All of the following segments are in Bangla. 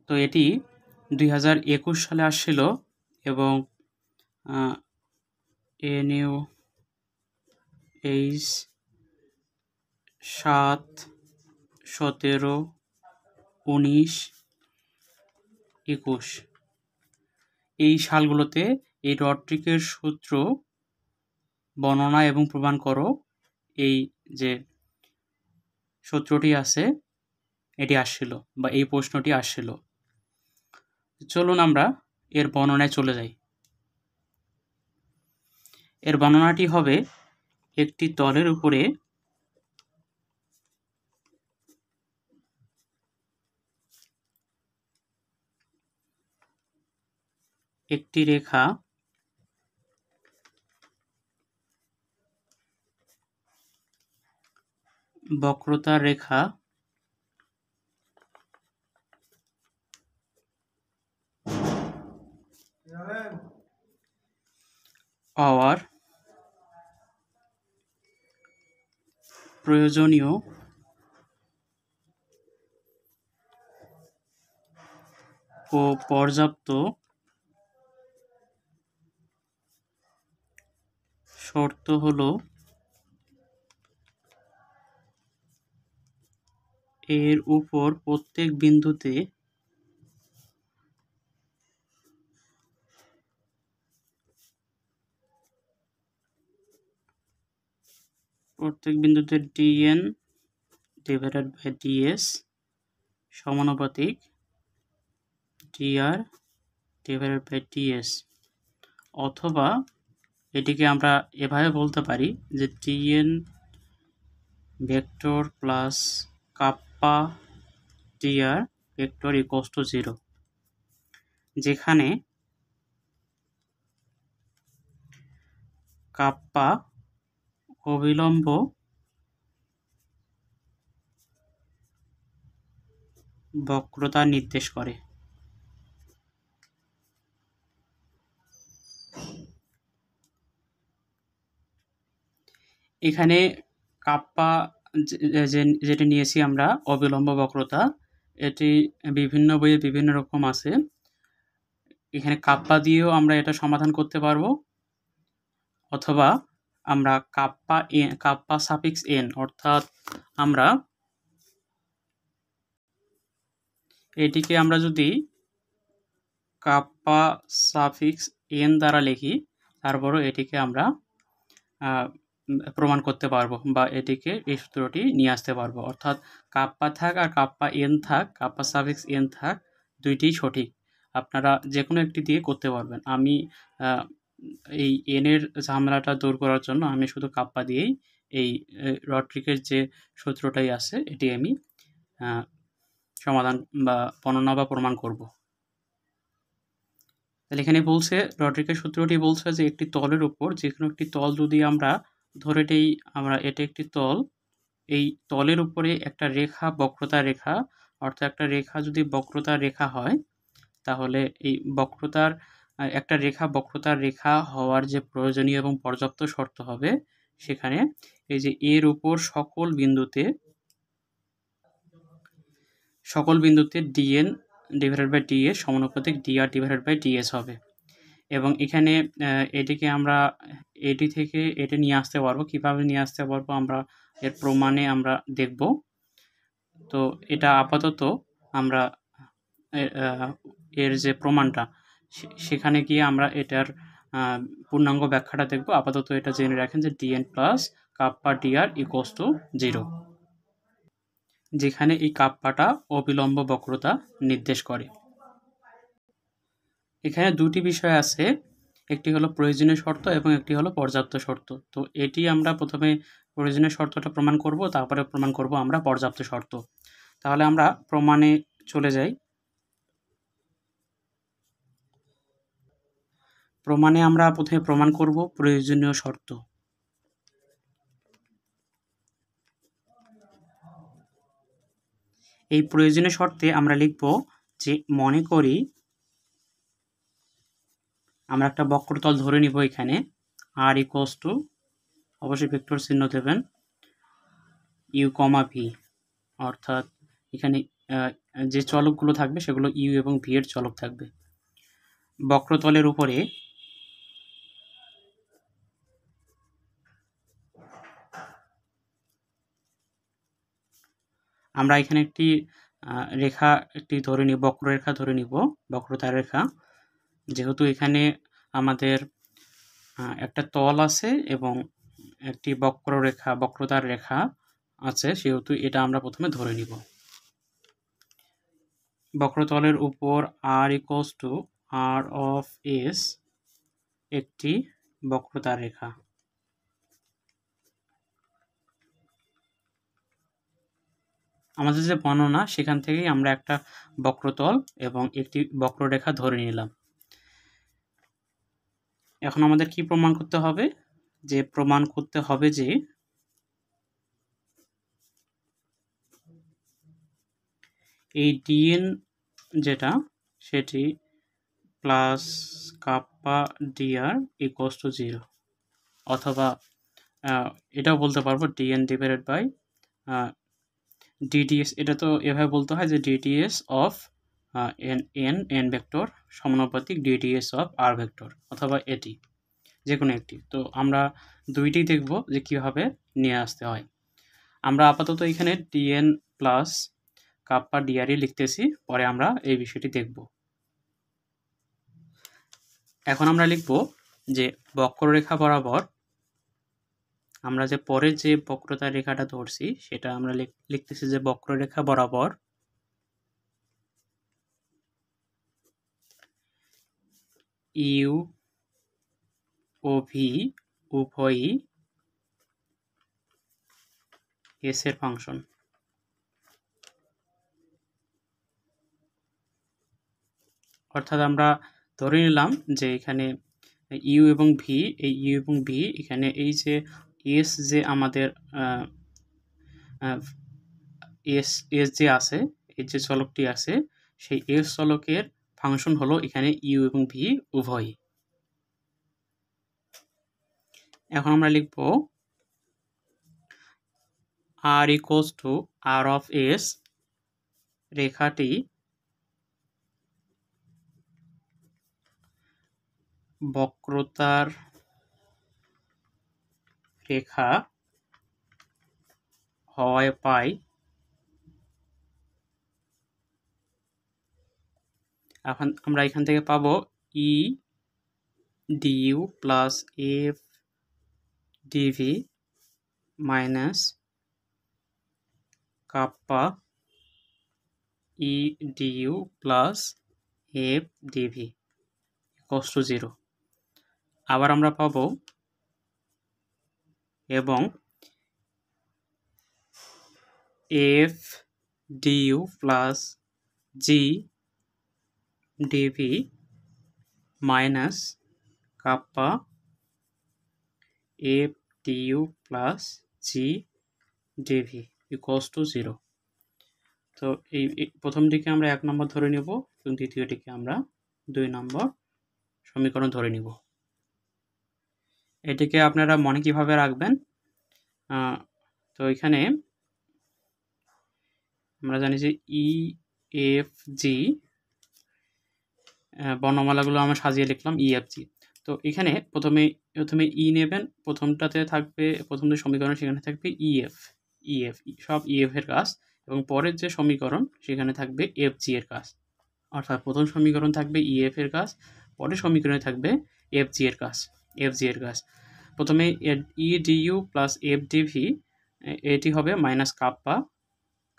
তো এটি 2021 সালে আসছিল এবং NUH 7, 17, 19, 21 এই সালগুলোতে এই রড্রিগের সূত্র বর্ণনা এবং প্রমাণ করো, এই যে সূত্রটি আছে এটি আসছিল বা এই প্রশ্নটি আসছিল। চলুন আমরা এর বর্ণনায় চলে যাই। এর বর্ণনাটি হবে একটি তলের উপরে একটি রেখা বক্রতার রেখা হওয়ার প্রয়োজনীয় ও পর্যাপ্ত শর্ত হলো এর উপর প্রত্যেক বিন্দুতে dn ডিভাইডেড বাই ds সমানুপাতিক dr ডিভাইডেড বাই ds, অথবা এটিকে আমরা এভাবে বলতে পারি যে dn vector plus kappa dr vector equals to 0, যেখানে কাপ্পা অবিলম্ব বক্রতা নির্দেশ করে। এখানে কাপ্পা যেটি নিয়েছি আমরা অবিলম্ব বক্রতা, এটি বিভিন্ন বইয়ে বিভিন্ন রকম আছে। এখানে কাপ্পা দিয়েও আমরা এটা সমাধান করতে পারবো, অথবা আমরা কাপ্পা সাফিক্স n, অর্থাৎ আমরা এটিকে আমরা যদি কাপ্পা সাফিক্স n দ্বারা লিখি, তারপরও এটিকে আমরা প্রমাণ করতে পারবো বা এটিকে এই সূত্রটি নিয়ে আসতে পারবো। অর্থাৎ কাপ্পা থাক আর কাপ্পা n থাক, কাপ্পা সাফিক্স n থাক, দুইটিই সঠিক, আপনারা যে কোনো একটি দিয়ে করতে পারবেন। আমি এই এর ঝামেলাটা দূর করার জন্য আমি শুধু কাপ্পা দিয়েই এই রড্রিগের যে সূত্রটাই আছে এটি আমি সমাধান বা বর্ণনা বা প্রমাণ করব। তাহলে এখানে বলছে রড্রিগের সূত্রটি বলছে যে একটি তলের উপর যে কোনো একটি তল যদি আমরা ধরে নেই, এটা একটি তল, এই তলের উপরে একটা রেখা বক্রতার রেখা, অর্থাৎ একটা রেখা যদি বক্রতার রেখা হয়, তাহলে এই একটা রেখা বক্রতার রেখা হওয়ার যে প্রয়োজনীয় এবং পর্যাপ্ত শর্ত হবে, সেখানে এই যে এর উপর সকল বিন্দুতে dn ডিভাইডেড বাই ds সমানুপাতিক dr ডিভাইডেড বাই ds হবে। এবং এখানে এটিকে আমরা এটি থেকে এটি নিয়ে আসতে পারবো। কিভাবে নিয়ে আসতে পারবো আমরা এর প্রমাণে আমরা দেখব। তো এটা আপাতত আমরা এর যে প্রমাণটা সেখানে গিয়ে আমরা এটার পূর্ণাঙ্গ ব্যাখ্যাটা দেখব। আপাতত এটা জেনে রাখেন যে dn plus kappa dr equals to 0, যেখানে এই কাপ্পাটা অবিলম্ব বক্রতা নির্দেশ করে। এখানে দুটি বিষয় আছে, একটি হলো প্রয়োজনীয় শর্ত এবং একটি হলো পর্যাপ্ত শর্ত। তো এটি আমরা প্রথমে প্রয়োজনীয় শর্তটা প্রমাণ করব, তারপরে প্রমাণ করব আমরা পর্যাপ্ত শর্ত। তাহলে আমরা প্রমাণে চলে যাই। প্রমাণে আমরা প্রথমে প্রমাণ করব প্রয়োজনীয় শর্ত। এই প্রয়োজনীয় শর্তে আমরা লিখব যে মনে করি আমরা একটা বক্রতল ধরে নিব, এখানে r ইকুয়ালস টু, অবশ্যই ভেক্টর চিহ্ন দেবেন, u, v, অর্থাৎ এখানে যে চলকগুলো থাকবে সেগুলো ইউ এবং ভি এর চলক থাকবে। বক্রতলের উপরে আমরা এখানে একটি রেখা ধরে নিব, বক্ররেখা ধরে নিব, বক্রতার রেখা। যেহেতু এখানে আমাদের একটা তল আছে এবং একটি বক্ররেখা, বক্রতার রেখা আছে, সেহেতু এটা আমরা প্রথমে ধরে নিব। বক্রতলের উপর r equals to r of s একটি বক্রতার রেখা। আমাদের যে বর্ণনা সেখান থেকেই আমরা একটা বক্রতল এবং একটি বক্ররেখা ধরে নিলাম। এখন আমাদের কি প্রমাণ করতে হবে? প্রমাণ করতে হবে যে এই dn যেটা সেটি plus kappa dr equals to 0, অথবা এটাও বলতে পারবো dn ডিভাইডেড বাই dts। এটা তো এভাবে বলতে হয় যে dts অফ n ভেক্টর সমানুপাতিক dts অফ r ভেক্টর, অথবা এটি যে কোনো একটি। তো আমরা দুইটি দেখব যে কীভাবে নিয়ে আসতে হয়। আমরা আপাতত এখানে dn প্লাস কাপ্পা dr লিখতেছি, পরে আমরা এই বিষয়টি দেখব। এখন আমরা লিখব যে বক্ররেখা বরাবর আমরা যে পরে যে বক্রতার রেখাটা ধরছি সেটা আমরা লিখতেছি যে বক্ররেখা বরাবর ইউ ও ভি উভয়ই এস এর ফাংশন। অর্থাৎ আমরা ধরে নিলাম যে এখানে ইউ এবং ভি, এই ইউ এবং ভি এখানে এই যে এস যে আমাদের এস এস যে আছে, এই যে চলকটি আছে, সেই এস চলকের ফাংশন হলো এখানে ইউ এবং ভি উভয়ই। এখন আমরা লিখব r equals to r of s, রেখাটি বক্রতার রেখা হওয়ায় পাই এখন আমরা এখান থেকে পাবো e du plus f dv minus kappa e du plus f dv equals to 0। আবার আমরা পাবো এবং f du plus g dv minus kappa f du plus g dv equals to 0। তো এই প্রথমটিকে আমরা 1 নম্বর ধরে নেব এবং দ্বিতীয়টিকে আমরা 2 নম্বর সমীকরণ ধরে নিব। এটিকে আপনারা মনে কিভাবে রাখবেন? তো এখানে আমরা জানি যে ই এফ জি, বর্ণমালাগুলো আমরা সাজিয়ে লিখলাম ই এফ জি। তো এখানে প্রথমে ই নেবেন, প্রথমটাতে থাকবে, প্রথম যে সমীকরণ সেখানে থাকবে ইএফ, সব ইএফ এর কাজ, এবং পরের যে সমীকরণ সেখানে থাকবে এফ জি এর কাজ। অর্থাৎ প্রথম সমীকরণ থাকবে ইএফ এর কাজ, পরের সমীকরণে থাকবে এফ জি এর কাজ। প্রথমে ই ডিইউ প্লাস এফ ডিভি, এটি হবে মাইনাস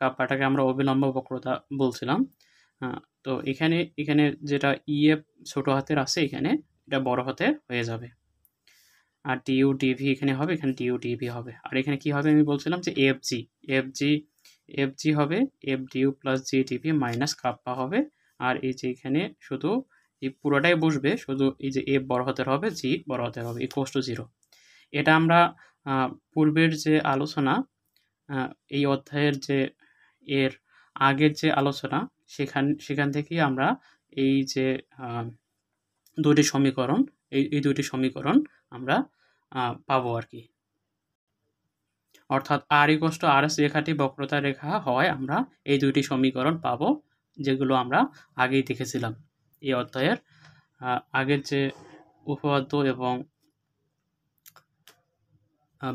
কাপ্পাটাকে আমরা অবিলম্ব বক্রতা বলছিলাম। তো এখানে যেটা ইএফ ছোট হাতের আছে, এখানে এটা বড় হাতের হয়ে যাবে, আর ডিইউ ডিভি এখানে হবে, এখানে ডিইউ ডিভি হবে। আর এখানে কি হবে আমি বলছিলাম যে এফ জি হবে F du plus g dv minus kappa হবে। আর এই যে এখানে শুধু এই পুরোটাই বসবে, শুধু এই যে এফ বড় হাতের হবে, জি বড় হাতের হবে, ইকুয়ালস টু 0। এটা আমরা পূর্বের যে আলোচনা, এই অধ্যায়ের যে এর আগের যে আলোচনা, সেখান থেকেই আমরা এই যে দুটি সমীকরণ, এই দুটি সমীকরণ আমরা পাবো আর কি। অর্থাৎ r ইকুয়ালস টু RS রেখাটি বক্রতার রেখা হয় আমরা এই দুইটি সমীকরণ পাবো, যেগুলো আমরা আগেই দেখেছিলাম এই অধ্যায়ের আগের যে উপপাদ্য এবং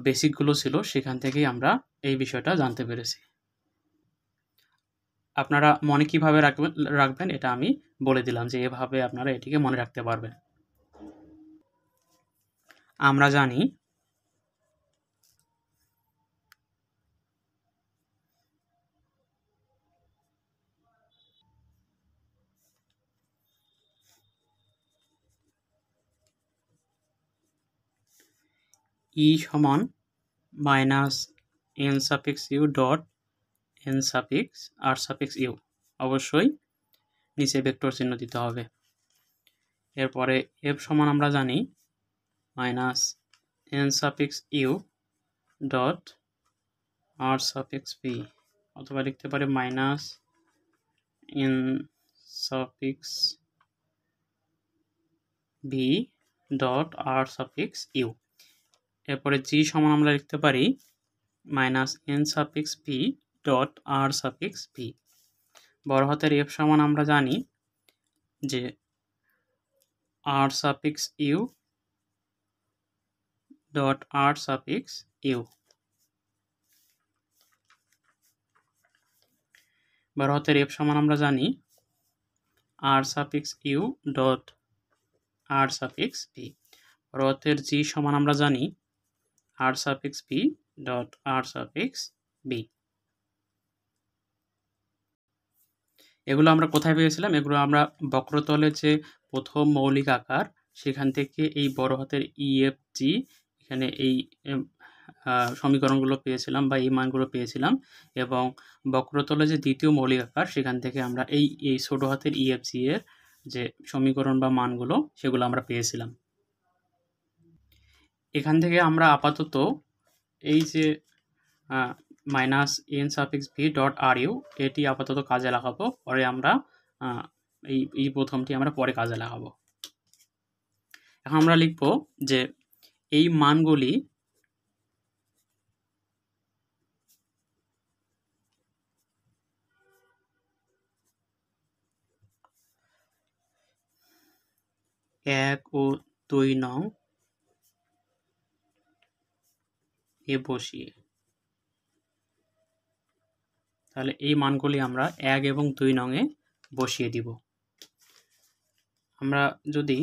বেসিকগুলো ছিল সেখান থেকেই আমরা এই বিষয়টা জানতে পেরেছি। আপনারা মনে কিভাবে রাখবেন এটা আমি বলে দিলাম যে এভাবে আপনারা এটিকে মনে রাখতে পারবেন। আমরা জানি E সমান minus n suffix u dot n suffix r suffix you, অবশ্যই নিচে ভেক্টর চিহ্ন দিতে হবে। এরপরে f সমান আমরা জানি minus n suffix u dot r suffix p, অথবা লিখতে পারি minus n suffix b dot r suffix you. এরপরে g সমান আমরা লিখতে পারি minus n suffix p dot r suffix p। বড় হাতের f সমান আমরা জানি যে r suffix u dot r suffix you. বড় হাতের f সমান আমরা জানি r suffix u dot r suffix p। বড় হাতের g সমান আমরা জানি r suffix p dot r suffix b। এগুলো আমরা কোথায় পেয়েছিলাম? এগুলো আমরা বক্রতলের যে প্রথম মৌলিক আকার সেখান থেকে এই বড় হাতের EFG এখানে এই সমীকরণগুলো পেয়েছিলাম বা এই মানগুলো পেয়েছিলাম, এবং বক্রতলের যে দ্বিতীয় মৌলিক আকার সেখান থেকে আমরা এই ছোট হাতের EFG এর যে সমীকরণ বা মানগুলো সেগুলো আমরা পেয়েছিলাম। এখান থেকে আমরা আপাতত এই যে minus n suffix v dot R U এটি আপাতত কাজে লাগাবো, পরে আমরা এই প্রথমটি আমরা পরে কাজে লাগাবো। এখন আমরা লিখব যে এই মানগুলি এক ও 2 নং এ বসিয়ে, তাহলে এই মানগুলি আমরা 1 এবং 2 নং এ বসিয়ে দিব। আমরা যদি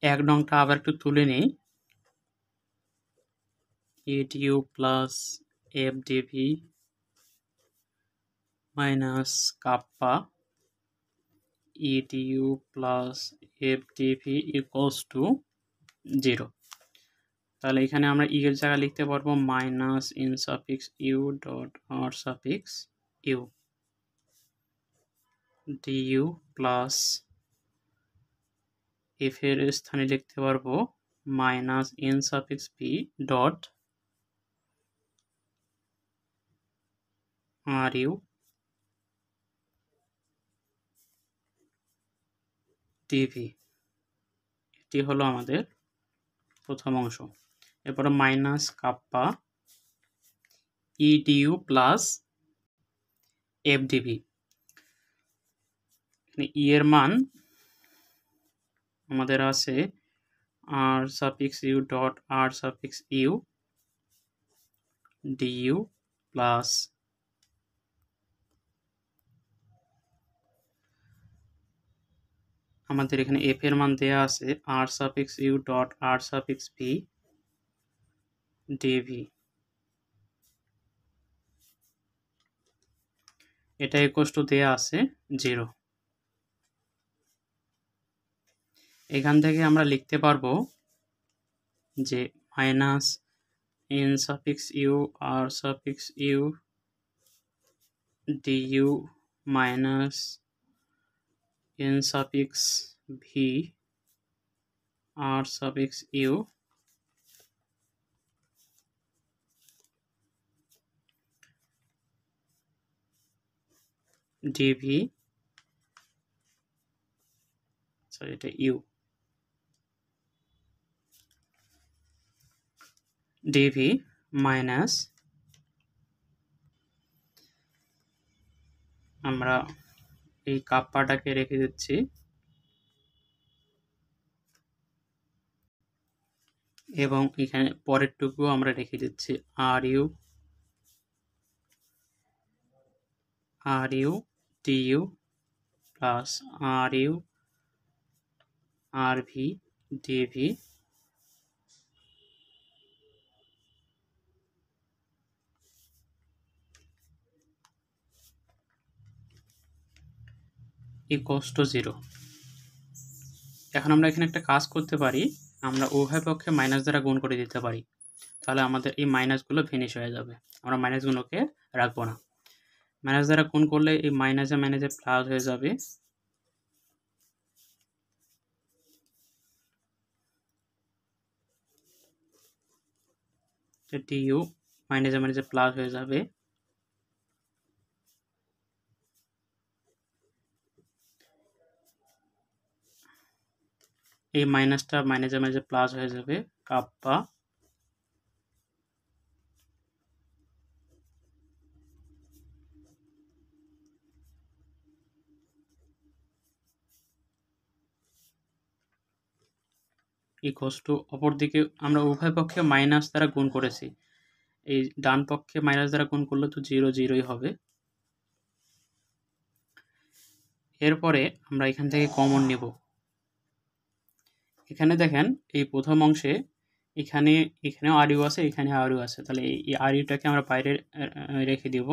1 নংটা আবার একটু তুলে নেই, edu plus fdv minus kappa edu plus fdv equals to 0। তাহলে এখানে আমরা ই এর জায়গায় লিখতে পারবো minus n suffix u dot r suffix u du plus f এর স্থানে লিখতে পারবো minus n suffix p dot ru dv। এটি হলো আমাদের প্রথম অংশ। এরপরে minus kappa edu plus fdv, এখানে ই এর মান আমাদের আছে r suffix u dot r suffix u du plus আমাদের এখানে f এর মান দেয়া আছে r suffix u dot r suffix p dv। এটা ইকুয়ালস টু দেয়া আছে 0। এখান থেকে আমরা লিখতে পারবো যে minus n suffix you r suffix u du minus n suffix v r suffix you dv, sorry এটা ইউ। ডিভি মাইনাস আমরা এই কাপ্পাটাকে রেখে দিচ্ছি এবং এখানে পরেরটুকু আমরা রেখে দিচ্ছি R U D U plus R U R V D V equals to 0। এখন আমরা এখানে একটা কাজ করতে পারি, আমরা উভয় পক্ষে মাইনাস দ্বারা গুণ করে দিতে পারি, তাহলে আমাদের এই মাইনাসগুলো ফিনিশ হয়ে যাবে, আমরা মাইনাসগুলোকে রাখবো না। মাইনাস দ্বারা গুণ করলে এই মাইনাসে মাইনাসে প্লাস হয়ে যাবে, ডিইউ মাইনাসে মাইনাসে প্লাস হয়ে যাবে, এই মাইনাসটা মাইনাসে মাইনাসে প্লাস হয়ে যাবে, কাপ্পা ইকুয়ালস টু, অপরদিকে আমরা উভয় পক্ষে মাইনাস দ্বারা গুণ করেছি, এই ডান পক্ষে মাইনাস দ্বারা গুণ করলে তো 0 0ই হবে। এরপরে আমরা এখান থেকে কমন নেব। এখানে দেখেন এই প্রথম অংশে এখানেও আর ইউ আছে, এখানে আর ইউ আছে, তাহলে এই আর ইউটাকে আমরা বাইরে রেখে দিব,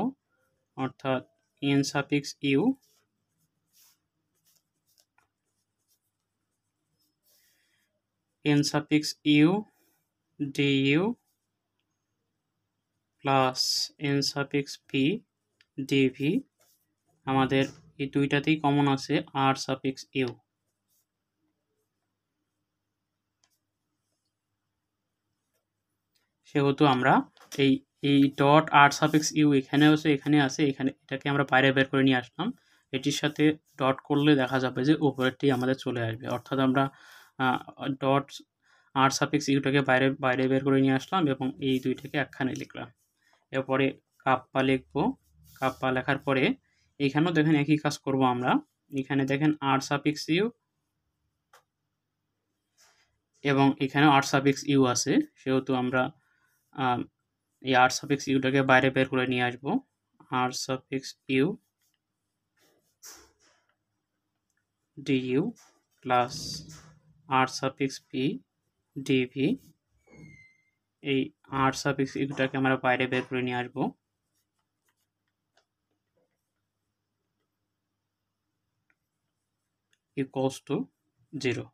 অর্থাৎ N suffix U D U plus N suffix P D V, আমাদের এই দুইটাতেই কমন আছে আর সাফিক্স ইউ। সেহেতু আমরা এই ডট আর সাফিক্স ইউ এখানে আছে, এখানে এটাকে আমরা বাইরে বের করে নিয়ে আসলাম, এটির সাথে ডট করলে দেখা যাবে যে উপরেরটি আমাদের চলে আসবে, অর্থাৎ আমরা ডট আর সাফিক্স ইউটাকে বাইরে বের করে নিয়ে আসলাম এবং এই দুইটাকে একখানে লিখলাম। এরপরে কাপ্পা লিখবো, কাপ্পা লেখার পরে এখানেও দেখেন একই কাজ করব আমরা, এখানে দেখেন আর সাফিক্স ইউ এবং এখানেও আর সাফিক্স ইউ আছে, সেহেতু আমরা এই আর সাফিক্স ইউটাকে বাইরে বের করে নিয়ে আসবো, আর সাফিক্স ইউ ডিইউ প্লাস আর সাফিক্স পি ডিভি, এই আর সাফিক্স ইউটাকে আমরা বাইরে বের করে নিয়ে আসবো, ইকুয়ালস টু 0।